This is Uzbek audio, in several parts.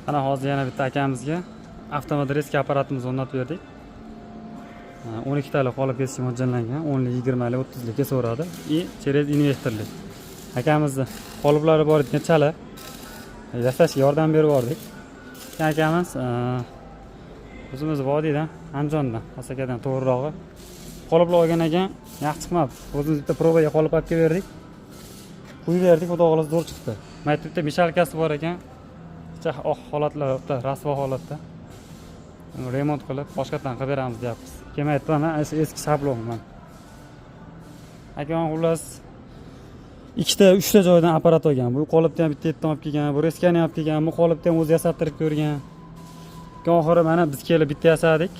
Ana hozir yana bitta akamizga avtomodreski apparatimizni o'rnatib berdik. 12 talik qolib ketishga mo'ljallangan, 10 lik, 20 lik, 30 likka so'radi. Через investorlik. Akamizni qoliplari bor ekan chala yasashga yordam berib yubordik. Akamiz o'zimiz vodiydan, Andijondan, Asakadan to'g'rirog'i qoliplar olgan ekan, yaxshi chiqmadi. O'zimiz bitta probaga qolib olib berdik. Qo'yib berdik, xudo xohlasa zo'r chiqdi. Mana bitta mishalkasi bor ekan. Oq holatlarda, rasvo holatda. Remont qilib, boshqatdan qilib beramiz deyapmiz. Kelmayapti mana eski shablon mana. Akam xullas ikkita, uchta joydan apparat olgan. Bu qolipni ham bitta yerdan olib kelgan, bu reskani ham olib kelgan, bu qolipni ham o'zi yasattirib ko'rgan. Oxiri mana biz kelib bitta yasadik.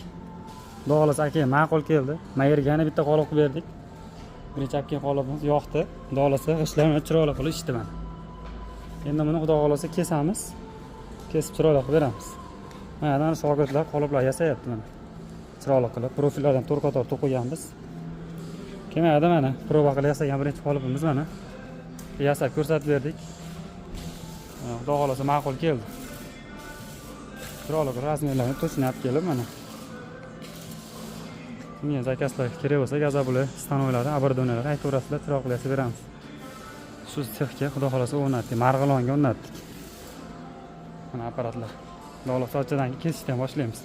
Xudo xohlasa aka ma'qul keldi. Mana yerga yana bitta qolib qilib berdik. Birinchi olib kelgan qolibimiz yoqdi. Xudo xohlasa ishlarni chiroyli qilib ishdi mana. Endi buni xudo xohlasa kesamiz. Kesib chiroyli qilib beramiz. Mana shogirdlar qoliplar yasayapti mana. Chiroyli qilib profillardan to'rt qator to'qiganmiz. Kelmaydi mana. Proba qilib yasagan birinchi qolibimiz mana. Yasab ko'rsatib berdik. Xudo xohlasa ma'qul keldi. Chiroyli razmerlarni to'sinab kelib mana. Bunga zakazlar kerak bo'lsa, gazobli stanoylardan, abordonlardan aytaverasizlar, chiroq qilib yasab beramiz. Shu sexga xudo xohlasa o'rnatdik, Marg'ilonga o'rnatdik. Mana apparatlar. Xudo xohlasa sochidan kesishdan boshlaymiz.